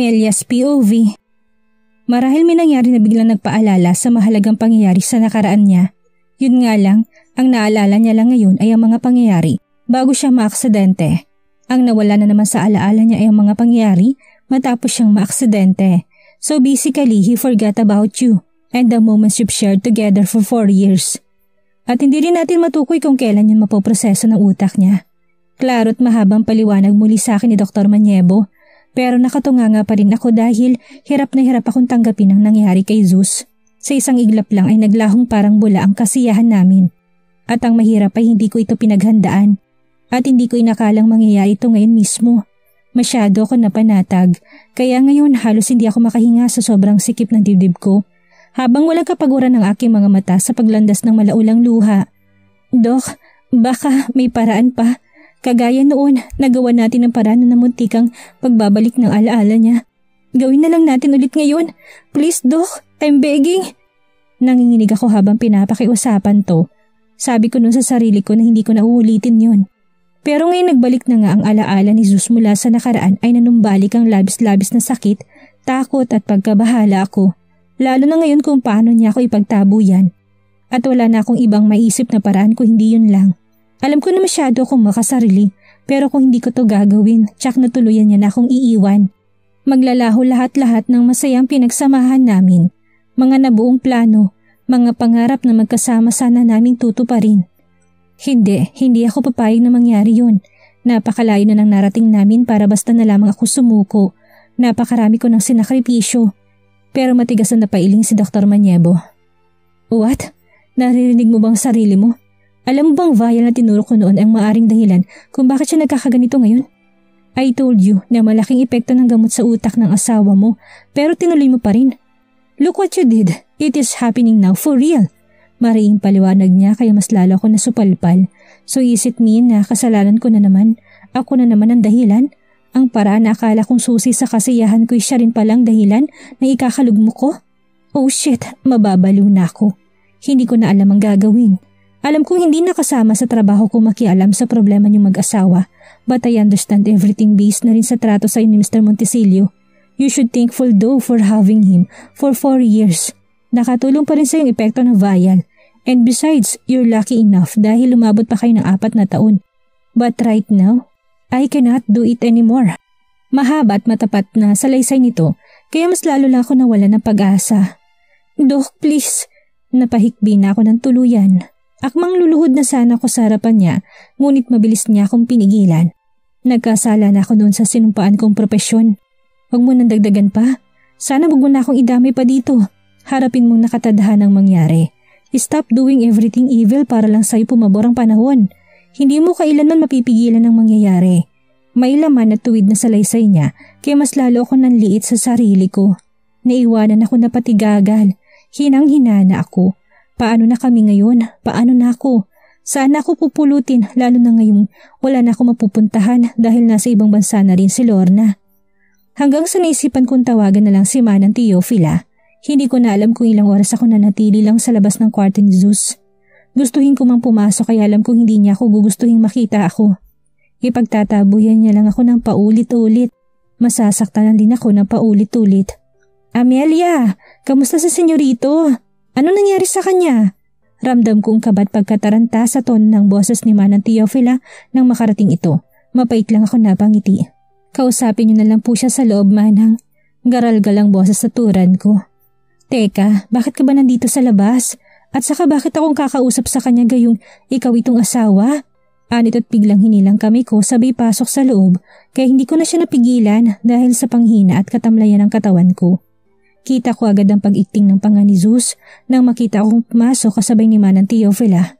Amelia's POV. Marahil may nangyari na biglang nagpaalala sa mahalagang pangyayari sa nakaraan niya. Yun nga lang, ang naalala niya lang ngayon ay ang mga pangyayari bago siya maaksidente. Ang nawala na naman sa alaala niya ay ang mga pangyayari matapos siyang maaksidente. So basically, he forgot about you and the moments you've shared together for 4 years. At hindi rin natin matukoy kung kailan yun mapoproseso ng utak niya. Klaro't mahabang paliwanag muli sa akin ni Dr. Maniebo. Pero nakatunganga pa rin ako dahil hirap na hirap akong tanggapin ang nangyari kay Zeus. Sa isang iglap lang ay naglahong parang bula ang kasiyahan namin. At ang mahirap ay hindi ko ito pinaghandaan. At hindi ko inakalang mangyayari ito ngayon mismo. Masyado ako napanatag. Kaya ngayon halos hindi ako makahinga sa sobrang sikip ng dibdib ko. Habang walang kapaguran ng aking mga mata sa paglandas ng malaulang luha. Dok, baka may paraan pa. Kagaya noon, nagawa natin ang paraan na muntikang pagbabalik ng alaala niya. Gawin na lang natin ulit ngayon. Please, Doc, I'm begging. Nanginginig ako habang pinapakiusapan to. Sabi ko nun sa sarili ko na hindi ko na uulitin yon. Pero ngayon nagbalik na nga ang alaala ni Zeus mula sa nakaraan ay nanumbalik ang labis-labis na sakit, takot at pagkabahala ako. Lalo na ngayon kung paano niya ako ipagtabo yan. At wala na akong ibang maisip na paraan kung hindi yun lang. Alam ko na masyado akong makasarili, pero kung hindi ko to gagawin, tsak na tuluyan niya na akong iiwan. Maglalaho lahat-lahat ng masayang pinagsamahan namin. Mga nabuong plano, mga pangarap na magkasama sana naming tutuparin. Hindi ako papayag na mangyari yun. Napakalayo na ng narating namin para basta na lamang ako sumuko. Napakarami ko ng sinakripisyo. Pero matigas na napailing si Dr. Maniebo. What? Naririnig mo bang sarili mo? Alam mo bang vial na tinuro ko noon ang maaring dahilan kung bakit siya nagkakaganito ngayon? I told you na malaking epekto ng gamot sa utak ng asawa mo pero tinuloy mo pa rin. Look what you did. It is happening now for real. Mariing paliwanag niya kaya mas lalo ako nasupalpal. So is it mean na kasalanan ko na naman? Ako na naman ang dahilan? Ang paraan na akala kong susi sa kasiyahan ko'y siya rin palang dahilan na ikakalugmo ko? Oh shit, mababaliw na ako. Hindi ko na alam ang gagawin. Alam kong hindi nakasama sa trabaho ko makialam sa problema niyong mag-asawa, but I understand everything based na rin sa trato sa ni Mr. Montesilio. You should thankful though for having him for 4 years. Nakatulong pa rin sa yung epekto ng vial. And besides, you're lucky enough dahil lumabot pa kayo ng 4 na taon. But right now, I cannot do it anymore. Mahaba at matapat na salaysay nito, kaya mas lalo lang ako nawala ng pag-asa. Doc, please. Napahikbi na ako ng tuluyan. Akmang luluhod na sana ako sa harapan niya, ngunit mabilis niya akong pinigilan. Nagkasala na ako doon sa sinumpaan kong propesyon. Huwag mo nang dagdagan pa. Sana wag mo na akong idamay pa dito. Harapin mong nakatadhanang mangyari. Stop doing everything evil para lang sa'yo pumabor ang panahon. Hindi mo kailanman mapipigilan ang mangyayari. May laman at tuwid na salaysay niya, kaya mas lalo ako nanliit sa sarili ko. Naiwanan ako na patigagal. Hinang-hinana ako. Paano na kami ngayon? Paano na ako? Saan ako pupulutin lalo na ngayong wala na ako mapupuntahan dahil nasa ibang bansa na rin si Lorna. Hanggang sa naisipan kong tawagan na lang si Manang Teofila. Hindi ko na alam kung ilang oras ako nanatili lang sa labas ng kwarto ni Zeus. Gustuhin ko mang pumasok kaya alam kong hindi niya ako gugustuhin makita ako. Ipagtatabuyan niya lang ako ng paulit-ulit. Masasaktan lang din ako ng paulit-ulit. Amelia, kamusta sa senyorito? Ano nangyari sa kanya? Ramdam kong kabat pagkataranta sa tono ng boses ni Manang Teofila nang makarating ito. Mapait lang ako napangiti. Kausapin niyo na lang po siya sa loob, Manang. Garalgal ang boses sa turan ko. Teka, bakit ka ba nandito sa labas? At saka bakit akong kakausap sa kanya gayong ikaw itong asawa? Anit at biglang hinilang kami ko sabay pasok sa loob kaya hindi ko na siya napigilan dahil sa panghina at katamlayan ng katawan ko. Kita ko agad ang pag-ikting ng panga ni Zeus nang makita akong pumasok kasabay ni Manang Teofila.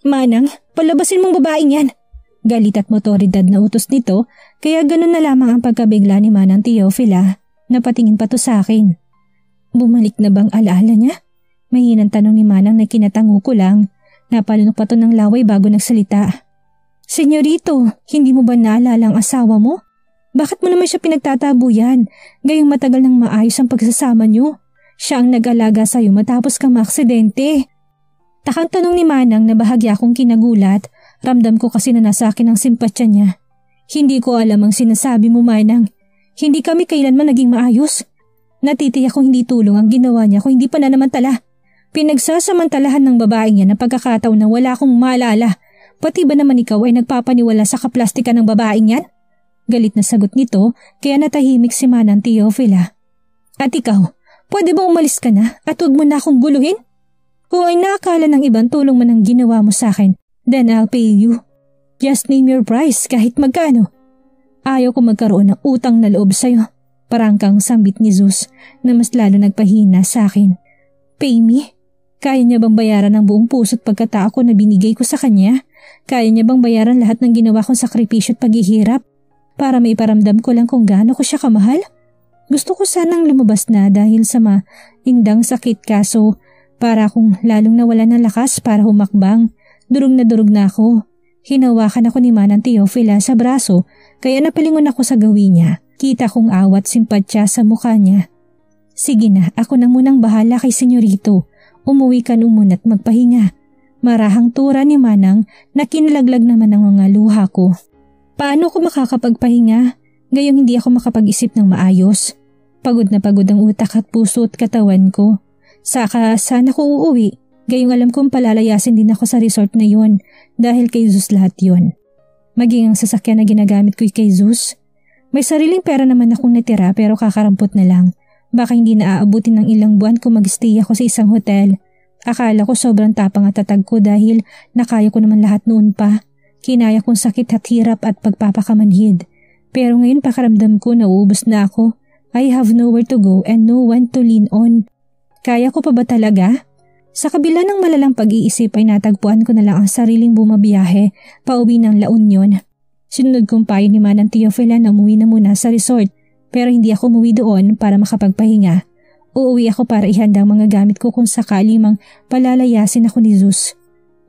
Manang, palabasin mong babaeng yan! Galit at motoridad na utos nito kaya ganun na lamang ang pagkabigla ni Manang Teofila. Napatingin pa to sa akin. Bumalik na bang alaala niya? Mahinang tanong ni Manang na kinatango ko lang. Napalunok pa to ng laway bago nagsalita. Senyorito, hindi mo ba naalala ang asawa mo? Bakit mo naman siya pinagtatabo yan? Gayong matagal nang maayos ang pagsasama niyo. Siya ang nag-alaga sa'yo matapos kang maaksidente. Takang tanong ni Manang na bahagya akong kinagulat. Ramdam ko kasi na nasa akin ang simpatya niya. Hindi ko alam ang sinasabi mo, Manang. Hindi kami kailanman naging maayos. Natitiyak kong hindi tulong ang ginawa niya kung hindi pananamantala. Pinagsasamantalahan ng babaeng yan ang pagkakataon na wala akong maalala. Pati ba naman ikaw ay nagpapaniwala sa kaplastika ng babaeng yan? Galit na sagot nito kaya natahimik si Manang Teofila. At ikaw, pwede ba umalis ka na at huwag mo na akong guluhin? Kung ay nakakala ng ibang tulong man ang ginawa mo sa akin, then I'll pay you. Just name your price kahit magkano. Ayaw ko magkaroon ng utang na loob sa'yo. Parang kang sambit ni Zeus na mas lalo nagpahina sa akin. Pay me? Kaya niya bang bayaran ang buong puso't pagkatao ko na binigay ko sa kanya? Kaya niya bang bayaran lahat ng ginawa kong sakripisyo at paghihirap para maiparamdam ko lang kung gaano ko siya kamahal? Gusto ko sanang lumabas na dahil sa maindang sakit kaso para akong lalong nawalan ng lakas para humakbang. Durog na ako. Hinawakan ako ni Manang Teofila sa braso kaya napalingon ako sa gawin niya. Kita kong awat simpatya sa mukha niya. Sige na, ako na munang bahala kay senyorito. Umuwi ka muna at magpahinga. Marahang tura ni Manang na kinalaglag naman ang mga luha ko. Paano ko makakapagpahinga? Gayong hindi ako makapag-isip ng maayos. Pagod na pagod ang utak at puso at katawan ko. Saka sana ko uuwi. Gayong alam kong palalayasin din ako sa resort na yon dahil kay Zeus lahat yon. Maging ang sasakyan na ginagamit ko kay Zeus. May sariling pera naman akong natira pero kakarampot na lang. Baka hindi na aabutin ng ilang buwan kung mag-stay ako sa isang hotel. Akala ko sobrang tapang at tatag ko dahil nakaya ko naman lahat noon pa. Kinaya kong sakit at hirap at pagpapakamanhid. Pero ngayon pakaramdam ko na uubos na ako. I have nowhere to go and no one to lean on. Kaya ko pa ba talaga? Sa kabila ng malalang pag-iisip ay natagpuan ko na lang ang sariling bumabiyahe pauwi ng La Union. Sinunod kong payo ni Manang Teofila na umuwi na muna sa resort pero hindi ako umuwi doon para makapagpahinga. Uuwi ako para ihanda ang mga gamit ko kung sakali mang palalayasin ako ni Zeus.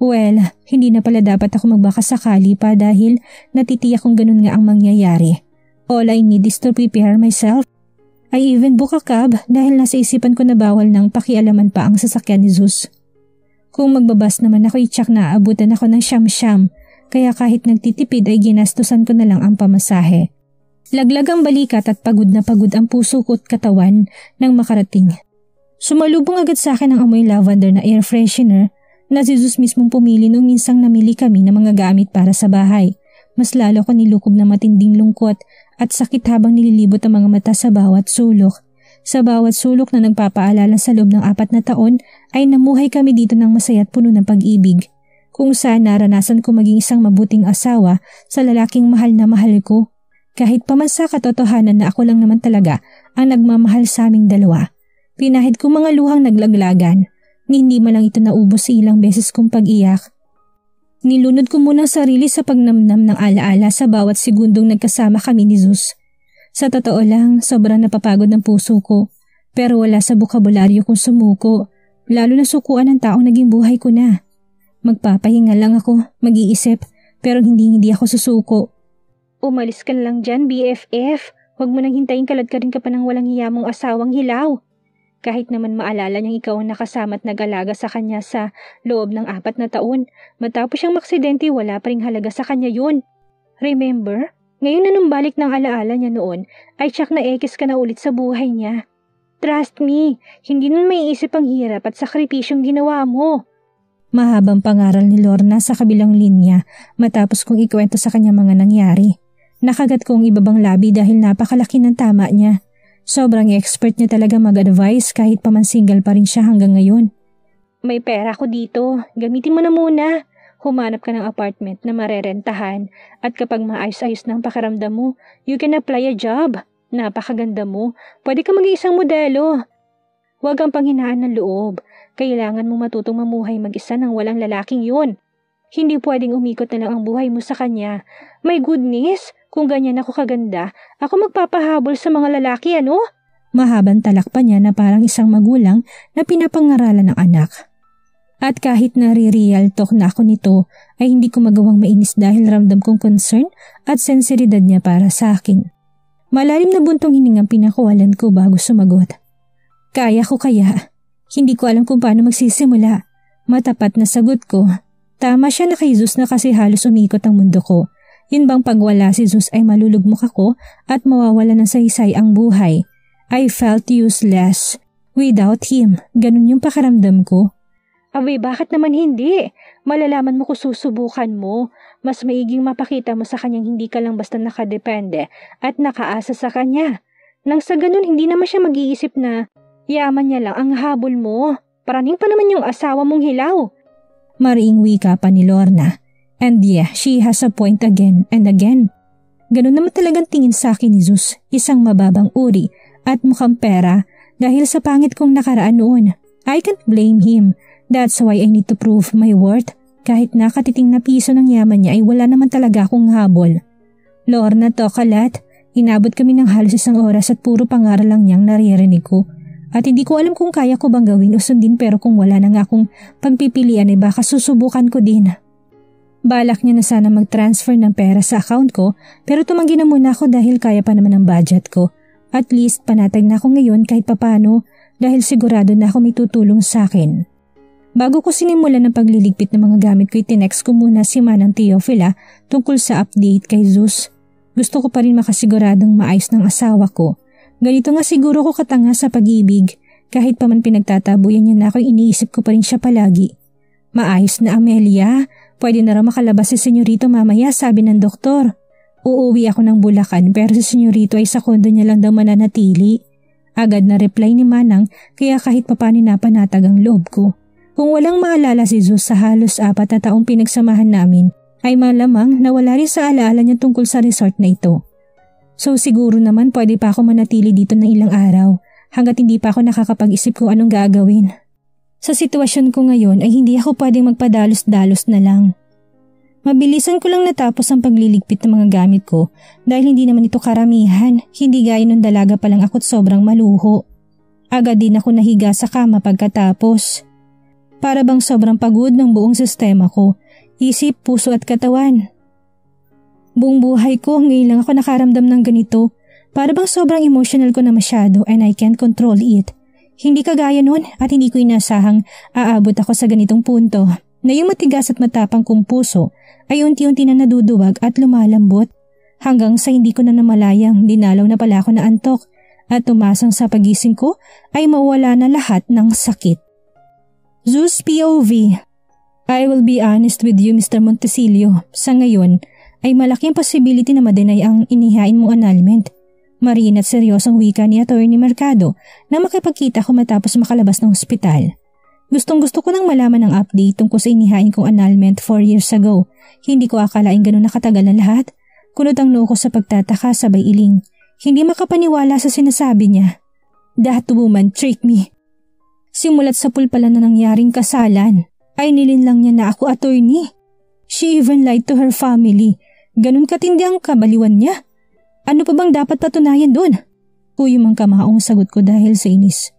Well, hindi na pala dapat ako magbakasakali pa dahil natitiyak kong ganun nga ang mangyayari. All I need is to prepare myself. I even book a cab dahil nasa isipan ko na bawal nang pakialaman pa ang sasakyan ni Zeus. Kung magbabas naman ako itsak na aabutan ako ng siyam-siyam kaya kahit nagtitipid ay ginastusan ko na lang ang pamasahe. Laglag ang balikat at pagod na pagod ang puso ko at katawan nang makarating. Sumalubong agad sa akin ang amoy lavender na air freshener na si Zeus mismong pumili nung minsang namili kami ng mga gamit para sa bahay. Mas lalo ko nilukob na matinding lungkot at sakit habang nililibot ang mga mata sa bawat sulok. Sa bawat sulok na nagpapaalala sa loob ng 4 na taon ay namuhay kami dito ng masaya at puno ng pag-ibig. Kung saan naranasan ko maging isang mabuting asawa sa lalaking mahal na mahal ko. Kahit pa man sa katotohanan na ako lang naman talaga ang nagmamahal sa aming dalawa. Pinahid ko mga luhang naglaglagan. Hindi man lang ito naubos sa ilang beses kong pag-iyak. Nilunod ko muna ang sarili sa pagnamnam ng alaala sa bawat segundong nagkasama kami ni Zeus. Sa totoo lang, sobrang napapagod ng puso ko. Pero wala sa bokabularyo kong sumuko. Lalo na sukuan ng taong naging buhay ko na. Magpapahinga lang ako, mag-iisip, pero hindi ako susuko. Umalis ka lang dyan, BFF. Huwag mo nang hintayin kaladkarin ka pa ng walang hiya mong asawang hilaw. Kahit naman maalala niyang ikaw ang nakasama at nag-alaga sa kanya sa loob ng 4 na taon, matapos siyang maksidente wala pa ring halaga sa kanya yun. Remember? Ngayon na nung balik ng alaala niya noon, ay tsak na ekis ka na ulit sa buhay niya. Trust me, hindi nun maiisip ang hirap at sakripisyong ginawa mo. Mahabang pangaral ni Lorna sa kabilang linya matapos kong ikwento sa kanya mga nangyari. Nakagat ko ang ibabang labi dahil napakalaki ng tama niya. Sobrang expert niya talaga mag-advise kahit pa man single pa rin siya hanggang ngayon. May pera ko dito, gamitin mo na muna. Humanap ka ng apartment na marerentahan at kapag maayos-ayos na ang pakiramdam mo, you can apply a job. Napakaganda mo, pwede ka maging isang modelo. Huwag kang panghinaan ng loob. Kailangan mo matutong mamuhay mag-isa nang walang lalaking yun. Hindi pwedeng umikot na lang ang buhay mo sa kanya. My goodness, kung ganyan ako kaganda, ako magpapahabol sa mga lalaki, ano? Mahabang talak pa niya na parang isang magulang na pinapangaralan ng anak. At kahit nare-real talk na ako nito, ay hindi ko magawang mainis dahil ramdam kong concern at sensibilidad niya para sa akin. Malalim na buntong hiningang pinakuwalan ko bago sumagot. Kaya ko kaya. Hindi ko alam kung paano magsisimula. Matapat na sagot ko. Tama siya na kay Zeus na kasi halos umikot ang mundo ko. Yun bang pagwala si Zeus ay malulugmok ako at mawawala ng saysay ang buhay? I felt useless without him. Ganun yung pakiramdam ko. Abay, bakit naman hindi? Malalaman mo kung susubukan mo. Mas maiging mapakita mo sa kanyang hindi ka lang basta nakadepende at nakaasa sa kanya. Nang sa ganun, hindi naman siya mag-iisip na yaman niya lang ang habol mo. Paraning pa naman yung asawa mong hilaw. Mariing wika pa ni Lorna. And yeah, she has a point again and again. Ganun naman talagang tingin sa akin ni Zeus, isang mababang uri at mukhang pera dahil sa pangit kong nakaraan noon. I can't blame him. That's why I need to prove my worth. Kahit nakatiting na piso ng yaman niya ay wala naman talaga akong habol. Lorna, Tokalat, inabot kami ng halos 1 oras at puro pangaral lang niyang naririnig ko. At hindi ko alam kung kaya ko bang gawin o sundin pero kung wala na nga akong pagpipilian ay baka susubukan ko din. Balak niya na sana mag-transfer ng pera sa account ko pero tumanggi na muna ako dahil kaya pa naman ang budget ko. At least panatag na ako ngayon kahit papano dahil sigurado na ako may tutulong sa akin. Bago ko sinimulan ng pagliligpit ng mga gamit ko, itinext ko muna si Manang Teofila tungkol sa update kay Zeus. Gusto ko pa rin makasiguradong maayos ng asawa ko. Ganito nga siguro ko katanga sa pag-ibig. Kahit pa man pinagtatabuyan niya na ako, iniisip ko pa rin siya palagi. Maayos na, Amelia. Pwede na raw makalabas si Senyorito mamaya, sabi ng doktor. Uuwi ako ng Bulacan pero si Senyorito ay sa kondo niya lang daw mananatili. Agad na reply ni Manang kaya kahit papani napanatag ang loob ko. Kung walang maalala si Zeus sa halos 4 na taong pinagsamahan namin, ay malamang nawala rin sa alaala niya tungkol sa resort na ito. So siguro naman pwede pa ako manatili dito ng ilang araw hanggat hindi pa ako nakakapag-isip kung anong gagawin. Sa sitwasyon ko ngayon ay hindi ako pwedeng magpadalos-dalos na lang. Mabilisan ko lang natapos ang pagliligpit ng mga gamit ko dahil hindi naman ito karamihan, hindi gaya nung dalaga pa lang ako't sobrang maluho. Agad din ako nahiga sa kama pagkatapos. Para bang sobrang pagod ng buong sistema ko, isip, puso at katawan. Buong buhay ko ngayon lang ako nakaramdam ng ganito, para bang sobrang emotional ko na masyado and I can't control it. Hindi kagaya noon at hindi ko inasahang aabot ako sa ganitong punto na yung matigas at matapang kong puso ay unti-unti na naduduwag at lumalambot hanggang sa hindi ko na namalayang dinalaw na pala ako na antok at tumasang sa pagising ko ay mawala na lahat ng sakit. Zeus POV. I will be honest with you, Mr. Montesilio. Sa ngayon ay malaking possibility na ma-deny ang inihain mong annulment. Marin at seryosong wika ni Atty. Mercado na makipagkita ko matapos makalabas ng ospital. Gustong-gusto ko nang malaman ang update tungkol sa inihain kong annulment 4 years ago. Hindi ko akalaing ganun nakatagal na lahat. Kunot ang noo ko sa pagtataka sabay iling. Hindi makapaniwala sa sinasabi niya. That woman tricked me. Simulat sa pulpala na nangyaring kasalan ay nilinlang niya na ako attorney. She even lied to her family. Ganun katindi ang kabaliwan niya. Ano pa bang dapat patunayan doon? Uyong ang kamaong sagot ko dahil sa inis.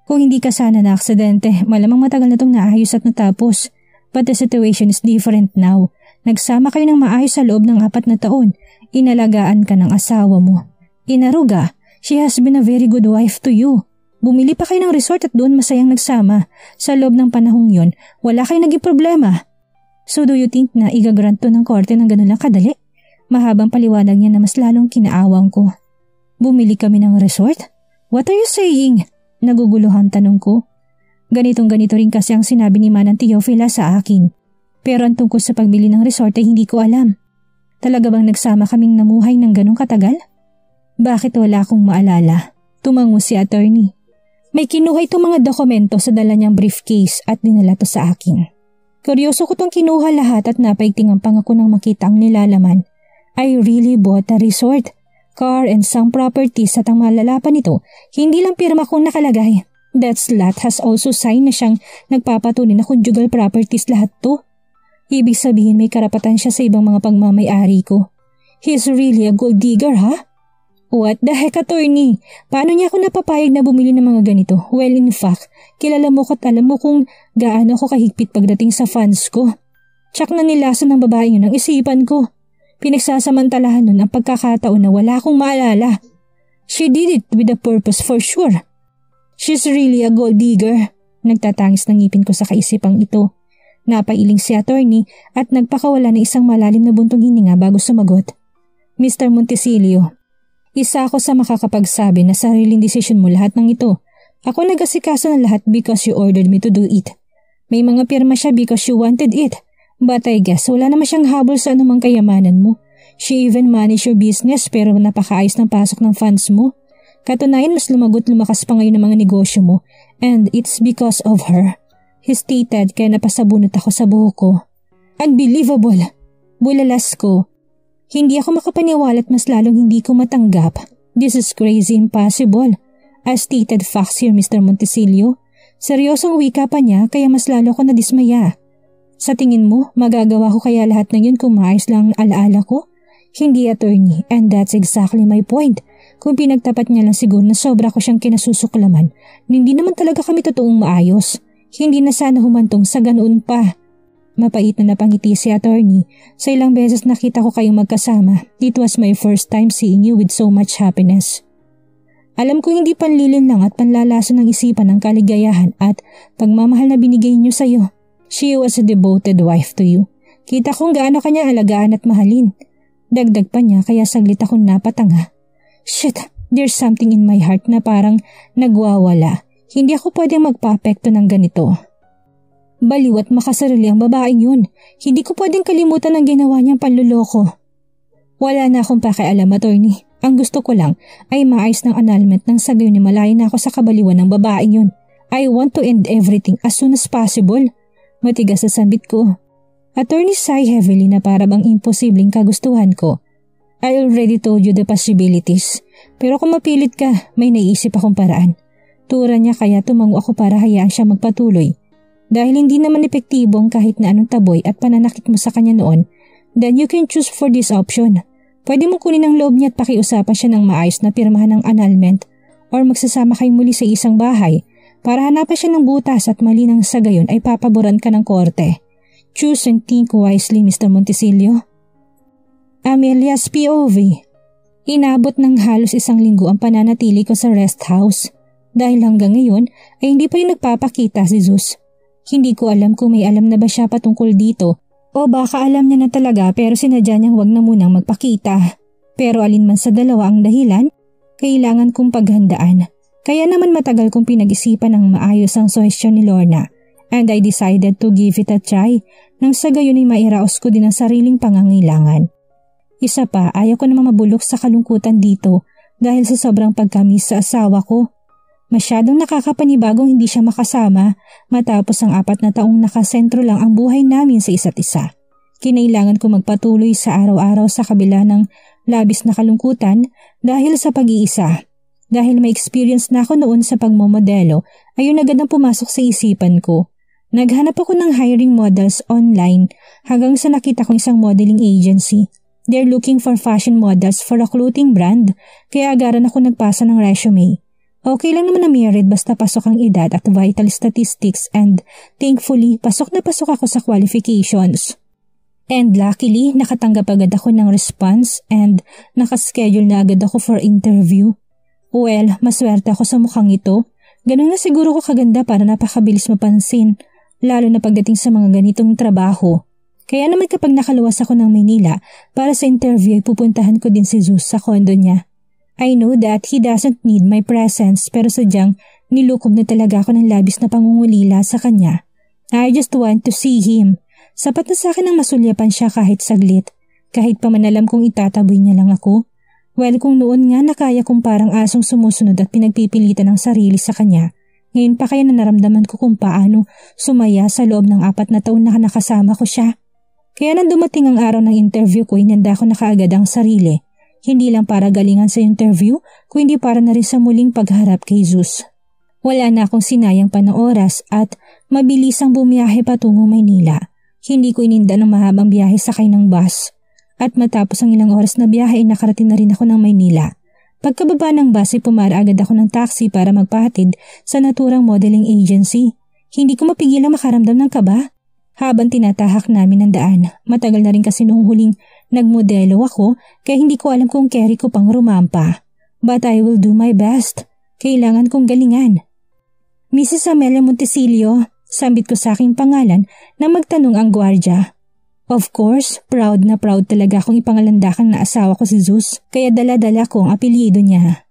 Kung hindi ka sana na aksidente, malamang matagal na itong naayos at natapos. But the situation is different now. Nagsama kayo ng maayos sa loob ng 4 na taon. Inalagaan ka ng asawa mo. Inaruga, she has been a very good wife to you. Bumili pa kayo ng resort at doon masayang nagsama. Sa loob ng panahong yon, wala kayo naging problema. So do you think na igagrant to ng korte ng ganun lang kadali? Mahabang paliwanag niya na mas lalong kinaawang ko. Bumili kami ng resort? What are you saying? Naguguluhan tanong ko. Ganitong-ganito rin kasi ang sinabi ni Manang Teofila sa akin. Pero ang tungkol sa pagbili ng resort ay hindi ko alam. Talaga bang nagsama kaming namuhay ng ganong katagal? Bakit wala akong maalala? Tumango si attorney. May kinuha itong mga dokumento sa dala niyang briefcase at dinala to sa akin. Kuryoso ko itong kinuha lahat at napaigting ang pangako nang makita ang nilalaman. I really bought a resort, car and some properties at ang malalapan nito, hindi lang pirma kong nakalagay. That slut has also signed na siyang nagpapatunay na conjugal properties lahat to. Ibig sabihin may karapatan siya sa ibang mga pagmamay-ari ko. He's really a gold digger, ha? What the heck, attorney? Paano niya ako napapayag na bumili ng mga ganito? Well, in fact, kilala mo ko't alam mo kung gaano ako kahigpit pagdating sa funds ko. Tsak na nilasan ng babae yun ang isipan ko. Pinagsasamantalahan nun ang pagkakataon na wala akong maalala. She did it with a purpose for sure. She's really a gold digger. Nagtatangis ng ngipin ko sa kaisipang ito. Napailing si attorney at nagpakawala ng isang malalim na buntong hininga bago sumagot. Mr. Montesilio, isa ako sa makakapagsabi na sariling desisyon mo lahat ng ito. Ako nag-asikaso ng lahat because you ordered me to do it. May mga pirma siya because you wanted it. But I guess wala naman siyang habol sa anumang kayamanan mo. She even managed your business pero napakaayos ng pasok ng funds mo. Katunayan mas lumagot-lumakas pa ngayon ng mga negosyo mo and it's because of her. He stated kaya napasabunot ako sa buhok ko. Unbelievable! Bulalas ko. Hindi ako makapaniwala at mas lalong hindi ko matanggap. This is crazy impossible. As stated facts here, Mr. Montesilio. Seryosong wika pa niya kaya mas lalo ko nadismaya. Sa tingin mo, magagawa ko kaya lahat ng yun kung maayos lang ang alaala ko? Hindi, attorney, and that's exactly my point. Kung pinagtapat niya lang siguro na sobra ko siyang kinasusuklaman, hindi naman talaga kami totoong maayos. Hindi na sana humantong sa ganoon pa. Mapait na napangiti si attorney. Sa ilang beses nakita ko kayong magkasama. It was my first time seeing you with so much happiness. Alam ko hindi panlilin lang at panlalaso ng isipan ng kaligayahan at pagmamahal na binigay niyo sa iyo. She was a devoted wife to you. Kita kong gaano kanya alagaan at mahalin. Dagdag pa niya kaya saglit akong napatanga. Shit, there's something in my heart na parang nagwawala. Hindi ako pwedeng magpa-apekto ng ganito. Baliw at makasarili ang babaeng yun. Hindi ko pwedeng kalimutan ang ginawa niyang panluloko. Wala na akong pakialam, attorney. Ang gusto ko lang ay maayos ng annulment nang sa gayon ni malayo na ako sa kabaliwan ng babaeng yun. I want to end everything as soon as possible. Matigas sa sambit ko. Attorney sigh heavily na para bang imposibleng kagustuhan ko. I already told you the possibilities. Pero kung mapilit ka, may naisip akong paraan. Tura niya kaya tumango ako para hayaan siya magpatuloy. Dahil hindi naman epektibo ang kahit na anong taboy at pananakit mo sa kanya noon, then you can choose for this option. Pwede mo kunin ang loob niya at pakiusapan siya ng maayos na pirmahan ng annulment or magsasama kayo muli sa isang bahay para hanapan siya ng butas at mali nang sa gayon ay papaboran ka ng korte. Choose and think wisely, Mr. Montesilio. Amelia's POV. Inabot ng halos 1 linggo ang pananatili ko sa rest house. Dahil hanggang ngayon ay hindi pa rin nagpapakita si Zeus. Hindi ko alam kung may alam na ba siya patungkol dito o baka alam niya na talaga pero sinadya niyang wag na munang magpakita. Pero alinman sa dalawa ang dahilan, kailangan kong paghandaan. Kaya naman matagal kong pinag-isipan ng maayos ang suhestyon ni Lorna and I decided to give it a try nang sa gayon ay mairaos ko din ang sariling pangangailangan. Isa pa, ayaw ko namang mabulok sa kalungkutan dito dahil sa sobrang pagkamis sa asawa ko. Masyadong nakakapanibagong hindi siya makasama matapos ang 4 na taong nakasentro lang ang buhay namin sa isa't isa. Kinailangan ko magpatuloy sa araw-araw sa kabila ng labis na kalungkutan dahil sa pag-iisa. Dahil may experience na ako noon sa pagmomodelo, ayun agad ang pumasok sa isipan ko. Naghanap ako ng hiring models online hanggang sa nakita kong isang modeling agency. They're looking for fashion models for a clothing brand kaya agaran ako nagpasa ng resume. Okay lang naman na married basta pasok ang edad at vital statistics and thankfully pasok na pasok ako sa qualifications. And luckily nakatanggap agad ako ng response and nakaschedule na agad ako for interview. Well, maswerte ako sa mukhang ito. Ganun na siguro ko kaganda para napakabilis mapansin, lalo na pagdating sa mga ganitong trabaho. Kaya naman kapag nakaluwas ako ng Maynila para sa interview ay pupuntahan ko din si Zeus sa kondo niya. I know that he doesn't need my presence pero sadyang nilukob na talaga ako ng labis na pangungulila sa kanya. I just want to see him. Sapat na sa akin ang masulyapan siya kahit saglit. Kahit pa man alam kong itataboy niya lang ako. Well, kung noon nga nakaya kong parang asong sumusunod at pinagpipilitan ng sarili sa kanya, ngayon pa kaya na naramdaman ko kung paano sumaya sa loob ng 4 na taon na nakasama ko siya. Kaya nang dumating ang araw ng interview ko, inanda ko na kaagad ang sarili. Hindi lang para galingan sa interview, kundi para na rin sa muling pagharap kay Zeus. Wala na akong sinayang pa ng oras at mabilisang bumiyahe patungo Maynila. Hindi ko ininda ng mahabang biyahe sakay ng bus. At matapos ang ilang oras na biyahe, nakarating na rin ako ng Maynila. Pagkababa ng bus ay pumara agad ako ng taxi para magpahatid sa naturang modeling agency. Hindi ko mapigilang makaramdam ng kaba. Habang tinatahak namin ang daan, matagal na rin kasi noong huling nagmodelo ako kaya hindi ko alam kung carry ko pang rumampa. But I will do my best. Kailangan kong galingan. Mrs. Amelia Montesilio, Sambit ko sa aking pangalan na magtanong ang gwardya. Of course, proud na proud talaga akong ipangalandakang na asawa ko si Zeus, kaya dala-dala ko ang apelyido niya.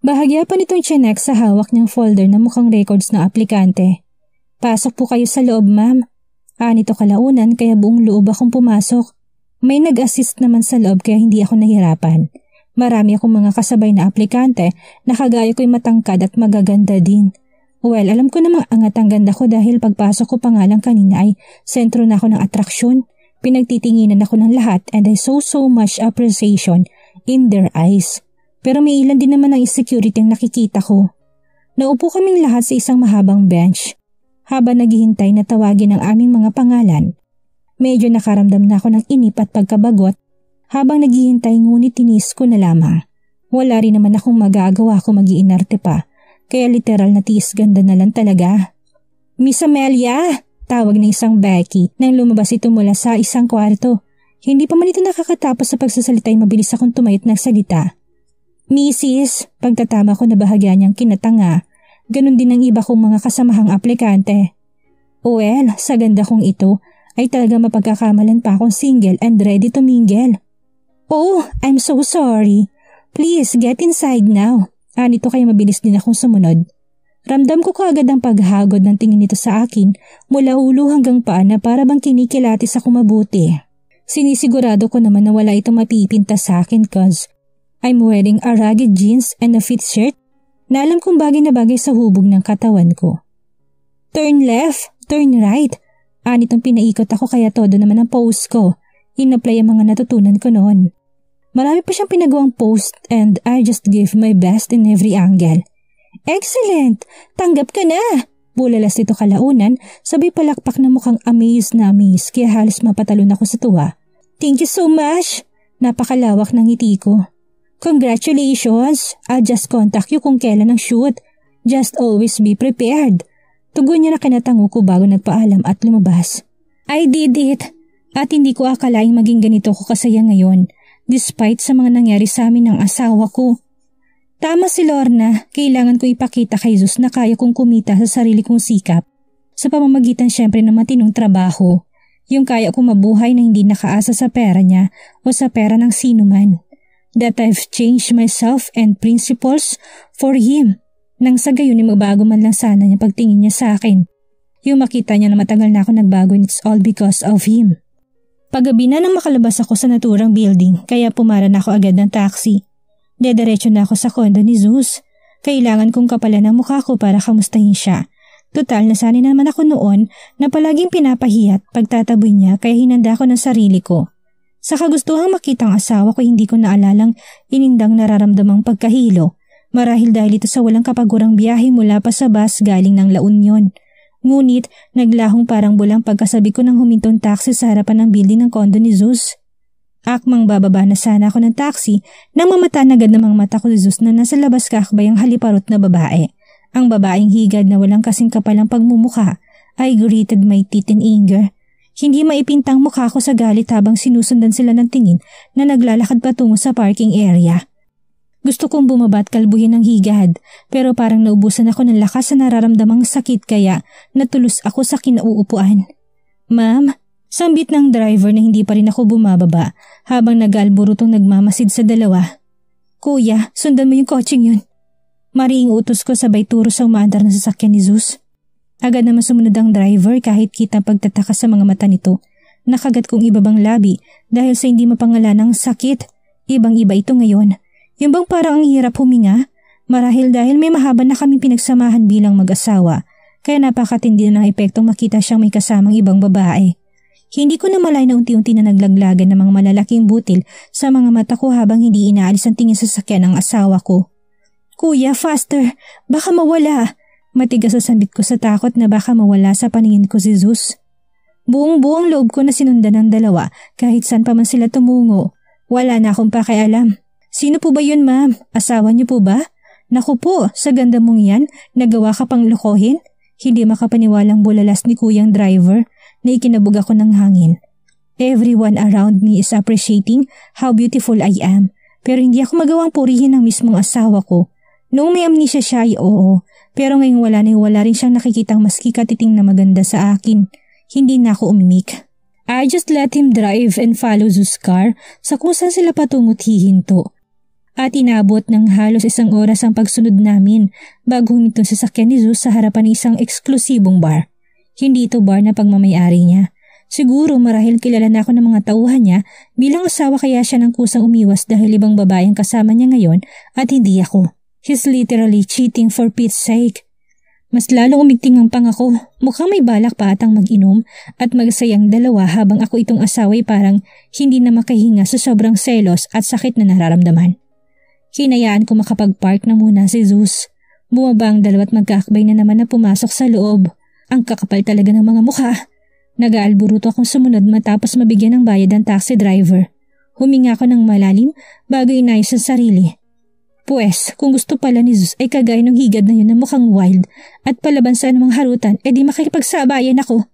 Bahagya pa nitong chinek sa hawak niyang folder na mukhang records ng aplikante. Pasok po kayo sa loob, ma'am. Nito kalaunan kaya buong loob akong pumasok. May nag-assist naman sa loob kaya hindi ako nahirapan. Marami akong mga kasabay na aplikante na kagaya ko'y matangkad at magaganda din. Well, alam ko namang angat ang ganda ko dahil pagpasok ko pa nga lang kanina ay sentro na ako ng atraksyon. Pinagtitinginan ako ng lahat and I saw so much appreciation in their eyes. Pero may ilan din naman ang security ang nakikita ko. Naupo kaming lahat sa isang mahabang bench. Habang naghihintay na tawagin ang aming mga pangalan. Medyo nakaramdam na ako ng inip at pagkabagot. Habang naghihintay ngunit tinis ko na lamang. Wala rin naman akong magagawa kung mag-iinarte pa. Kaya literal na tiis ganda na lang talaga. Miss Amelia! Tawag ng isang Becky nang lumabas ito mula sa isang kwarto. Hindi pa man ito nakakatapos sa pagsasalita ay mabilis akong tumayot ng salita. Mrs. Pagtatama ko na bahagya niyang kinatanga. Ganon din ang iba kong mga kasamahang aplikante. Well, sa ganda kong ito ay talaga mapagkakamalan pa akong single and ready to mingle. Oh, I'm so sorry. Please get inside now. Nito kaya mabilis din akong sumunod. Ramdam ko kaagad ang paghagod ng tingin nito sa akin mula ulo hanggang paa na para bang kinikilatis ako mabuti. Sinisigurado ko naman na wala itong mapipinta sa akin cause I'm wearing a ragged jeans and a fit shirt na alam kong bagay na bagay sa hubog ng katawan ko. Turn left, turn right. Nitong pinaikot ako kaya todo naman ang pose ko. In-apply ang mga natutunan ko noon. Marami pa siyang pinagawang post and I just gave my best in every angle. Excellent! Tanggap ka na! Bulalas ito kalaunan, sabay palakpak na mukhang amazed na amazed kaya halos mapatalon ako sa tuwa. Thank you so much! Napakalawak ng ngiti ko. Congratulations! I'll just contact you kung kailan ang shoot. Just always be prepared. Tugon niya na kinatango ko bago nagpaalam at lumabas. I did it! At hindi ko akalaing maging ganito ko kasaya ngayon despite sa mga nangyari sa amin ng asawa ko. Tama si Lorna, kailangan ko ipakita kay Zeus na kaya kong kumita sa sarili kong sikap. Sa pamamagitan syempre ng matinong trabaho, yung kaya kong mabuhay na hindi nakaasa sa pera niya o sa pera ng sino man. That I've changed myself and principles for him. Nang sa gayon ay magbago man lang sana niya pagtingin niya sa akin. Yung makita niya na matagal na ako nagbago and it's all because of him. Paggabi na nang makalabas ako sa naturang building kaya pumara na ako agad ng taxi. Dediretso na ako sa kondo ni Zeus. Kailangan kong kapalan ang mukha ko para kamustahin siya. Total nasanay naman ako noon na palaging pinapahiya at pagtataboy niya kaya hinanda ko ng sarili ko. Sa kagustuhang makita ang asawa ko hindi ko naalalang inindang nararamdamang pagkahilo. Marahil dahil ito sa walang kapagurang biyahe mula pa sa bus galing ng La Union. Ngunit naglahong parang bulang pagkasabi ko ng humintong taxi sa harapan ng building ng kondo ni Zeus. Akmang bababa na sana ako ng taxi nang mamata na agad namang mata ko ni Zeus na nasa labas kakbay ang haliparot na babae. Ang babaeng higad na walang kasing kapalang pagmumukha. I greeted my teeth in anger. Hindi maipintang mukha ko sa galit habang sinusundan sila ng tingin na naglalakad patungo sa parking area. Gusto kong bumaba at kalbuhin ng higad pero parang naubusan ako ng lakas sa nararamdamang sakit kaya natulos ako sa kinauupuan. Ma'am? Sambit ng driver na hindi pa rin ako bumababa habang nag-alburutong nagmamasid sa dalawa. Kuya, sundan mo yung coaching yun. Mariing utos ko sabay turo sa umaandar na sasakyan ni Zeus. Agad naman sumunod ang driver kahit kita pagtataka sa mga mata nito. Nakagat kong ibabang labi dahil sa hindi mapangalanang sakit. Ibang-iba ito ngayon. Yung bang parang ang hirap huminga? Marahil dahil may mahaba na kaming pinagsamahan bilang mag-asawa. Kaya napakatindi na ng epektong makita siyang may kasamang ibang babae. Hindi ko na malay na unti-unti na naglaglagan ng mga malalaking butil sa mga mata ko habang hindi inaalis ang tingin sa sakyan ng asawa ko. Kuya, faster! Baka mawala! Matigas sa sambit ko sa takot na baka mawala sa paningin ko si Zeus. Buong-buong loob ko na sinundan ng dalawa kahit saan pa man sila tumungo. Wala na akong pakialam. Sino po ba yun, ma'am? Asawa niyo po ba? Naku po, sa ganda mong yan, nagawa ka pang lokohin? Hindi makapaniwalang bulalas ni kuyang driver na ikinabog ako ng hangin. Everyone around me is appreciating how beautiful I am. Pero hindi ako magawang purihin ng mismong asawa ko. Noong may amnesia siya ay oo, pero ngayong wala rin siyang nakikitang maski katiting na maganda sa akin. Hindi na ako umimik. I just let him drive and follow Zeus' car sa kung saan sila patungo't hihinto. At inabot ng halos 1 oras ang pagsunod namin bago huminto sa sasakyan ni Zeus sa harapan ng isang eksklusibong bar. Hindi ito bar na pagmamayari niya. Siguro marahil kilala na ako ng mga tauhan niya bilang asawa kaya siya nang kusang umiwas dahil ibang babae ang kasama niya ngayon at hindi ako. He's literally cheating for Pete's sake. Mas lalong umigting ang pangako, mukhang may balak pa atang mag-inom at magsayang dalawa habang ako itong asaway parang hindi na makahinga sa sobrang selos at sakit na nararamdaman. Hinayaan ko makapag-park na muna si Zeus. Bumaba ang dalawa at magkaakbay na naman na pumasok sa loob. Ang kakapal talaga ng mga mukha. Nag-aalburuto akong sumunod matapos mabigyan ng bayad ang taxi driver. Huminga ako ng malalim bago inayos sa sarili. Pues, kung gusto pala ni Zeus ay kagaya ng higad na yun na mukhang wild at palaban sa anumang harutan, edi makikipagsabayan ako.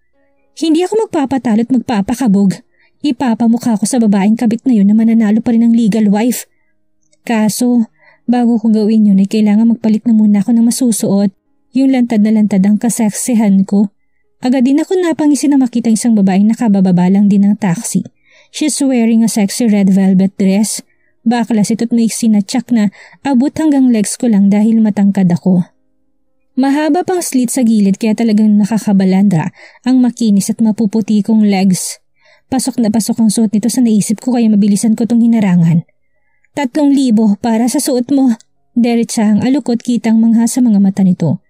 Hindi ako magpapatalo at magpapakabog. Ipapamukha ko sa babaeng kabit na yun na mananalo pa rin ng legal wife. Kaso, bago ko gawin yun ay kailangan magpalit na muna ako ng masusuot. Yung lantad na lantad ang kaseksihan ko. Agad din ako napangisin na makita isang babaeng nakabababa lang din ng taxi. She's wearing a sexy red velvet dress. Baklas ito't maiksi na tsak na abot hanggang legs ko lang dahil matangkad ako. Mahaba pang slit sa gilid kaya talagang nakakabalandra ang makinis at mapuputi kong legs. Pasok na pasok ang suot nito sa naisip ko kaya mabilisan ko tong hinarangan. 3,000 para sa suot mo. Diretsa ang alukot kitang mangha sa mga mata nito.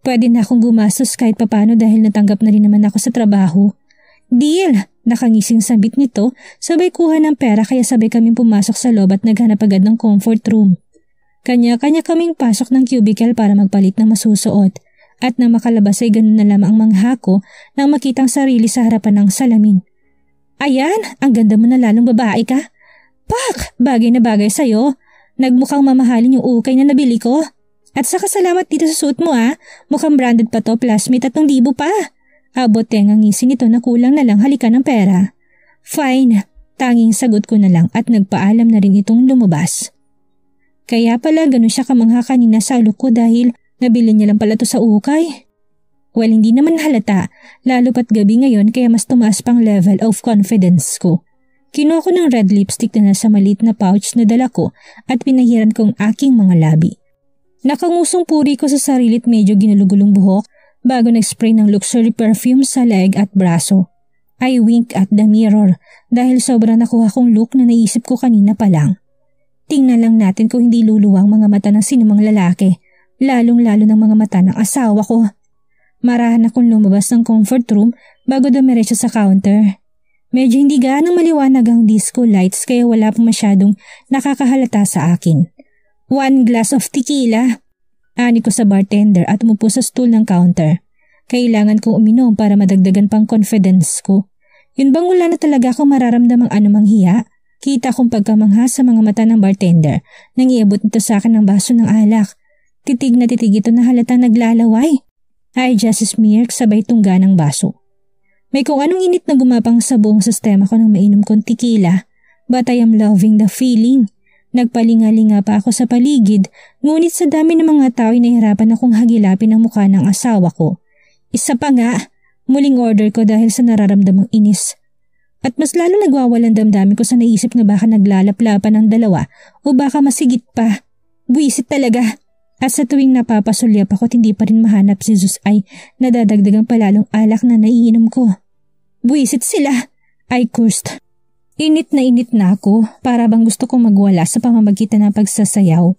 Pwede na akong gumastos kahit papano dahil natanggap na rin naman ako sa trabaho. Deal! Nakangising sabit nito, sabay kuha ng pera kaya sabay kaming pumasok sa loob at naghanap agad ng comfort room. Kanya-kanya kaming pasok ng cubicle para magpalit ng masusuot at nang makalabas ay ganun na lamang ang mangha ko nang makitang sarili sa harapan ng salamin. Ayan, ang ganda mo na lalong babae ka. Pak! Bagay na bagay sa'yo. Nagmukhang mamahalin yung ukay na nabili ko. At saka salamat dito sa suot mo mukhang branded pa to plus may 3,000 pa. Abot ang ngisi nito na kulang na lang halikan ng pera. Fine, tanging sagot ko na lang at nagpaalam na rin itong lumabas. Kaya pala ganun siya kamangha kanina sa alok ko dahil nabili niya lang pala to sa ukay. Well, hindi naman halata, lalo pat gabi ngayon kaya mas tumaas pang level of confidence ko. Kinuha ko ng red lipstick na nasa maliit na pouch na dala ko at pinahiran kong aking mga labi. Nakangusong puri ko sa sarili at medyo ginulugulong buhok bago nag-spray ng luxury perfume sa leg at braso. I wink at the mirror dahil sobra nakuha kong look na naisip ko kanina pa lang. Tingnan lang natin kung hindi luluwang mga mata ng sinumang lalaki, lalong-lalo ng mga mata ng asawa ko. Marahan akong lumabas ng comfort room bago dumiretso sa counter. Medyo hindi gaanong maliwanag ang disco lights kaya wala pa masyadong nakakahalata sa akin. 1 glass of tequila. Ani ko sa bartender at umupo sa stool ng counter. Kailangan kong uminom para madagdagan pang confidence ko. Yun bang wala na talaga akong mararamdamang anumang hiya? Kita kong pagkamangha sa mga mata ng bartender nang iabot nito sa akin ng baso ng alak. Titig na titig ito na halatang naglalaway. I just smirk sabay tungga ng baso. May kung anong init na gumapang sa buong sistema ko nang mainom kong tequila, but I am loving the feeling. Nagpalinga-linga pa ako sa paligid, ngunit sa dami ng mga tao ay nahihirapan akong hagilapin ang mukha ng asawa ko. Isa pa nga, muling order ko dahil sa nararamdamang inis. At mas lalo nagwawalang damdamin ko sa naisip na baka naglalaplapan ng dalawa o baka masigit pa. Buisit talaga. At sa tuwing napapasulyap ako at hindi pa rin mahanap si Zeus ay nadadagdagang palalong alak na naiinom ko. Buisit sila. I cursed. Init na ako para bang gusto kong magwala sa pamamagitan ng pagsasayaw.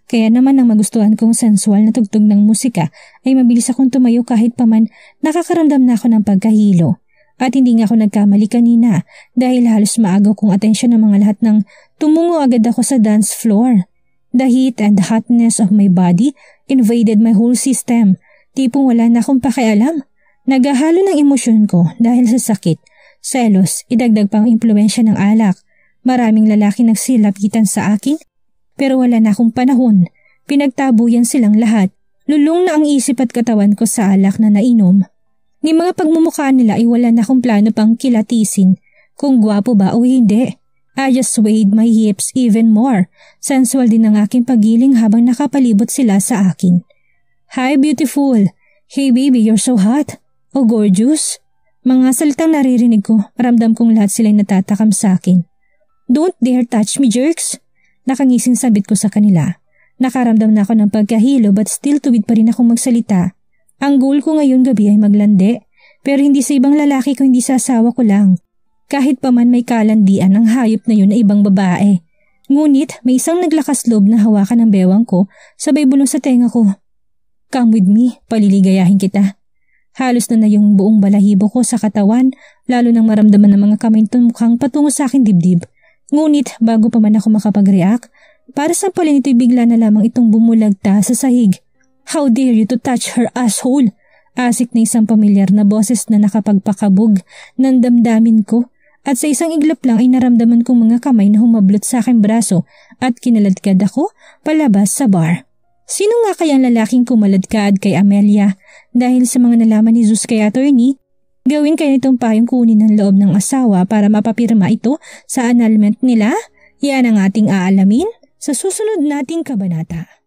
Kaya naman ang magustuhan kong sensual na tugtog ng musika ay mabilis akong tumayo kahit paman nakakaramdam na ako ng pagkahilo. At hindi nga ako nagkamali kanina dahil halos maagaw kong atensyon ng mga lahat nang tumungo agad ako sa dance floor. The heat and the hotness of my body invaded my whole system. Tipong wala na akong pakialam. Naghahalo ng emosyon ko dahil sa sakit. Selos, idagdag pa ang impluwensya ng alak. Maraming lalaki nagsilapitan sa akin, pero wala na akong panahon. Pinagtabuyan silang lahat. Lulong na ang isip at katawan ko sa alak na nainom. Ni mga pagmumukha nila ay wala na akong plano pang kilatisin, kung gwapo ba o hindi. I just swayed my hips even more. Sensual din ang aking pagiling habang nakapalibot sila sa akin. Hi beautiful! Hey baby, you're so hot! Oh gorgeous! Mga salitang naririnig ko, ramdam kong lahat sila'y natatakam sa akin. Don't dare touch me, jerks! Nakangising sabit ko sa kanila. Nakaramdam na ako ng pagkahilo but still tuwid pa rin akong magsalita. Ang goal ko ngayon gabi ay maglande, pero hindi sa ibang lalaki ko, hindi sa asawa ko lang. Kahit pa man may kalandian ang hayop na yun na ibang babae. Ngunit may isang naglakas loob na hawakan ng bewang ko, sabay bulong sa tenga ko. Come with me, paliligayahin kita. Halos na yung buong balahibo ko sa katawan, lalo nang maramdaman ng mga kamay nito mukhang patungo sa akin dibdib. Ngunit bago pa man ako makapag-react, para sa palin ito'y bigla na lamang itong bumulagta sa sahig. How dare you to touch her asshole? Asik na isang pamilyar na boses na nakapagpakabog ng damdamin ko at sa isang iglap lang ay naramdaman kong mga kamay na humablot sa aking braso at kinaladkad ako palabas sa bar. Sino nga kayang lalaking kumaladkad kay Amelia? Dahil sa mga nalaman ni Zeus kay attorney, gawin kaya nitong payong kunin ng loob ng asawa para mapapirma ito sa annulment nila? Yan ang ating aalamin sa susunod nating kabanata.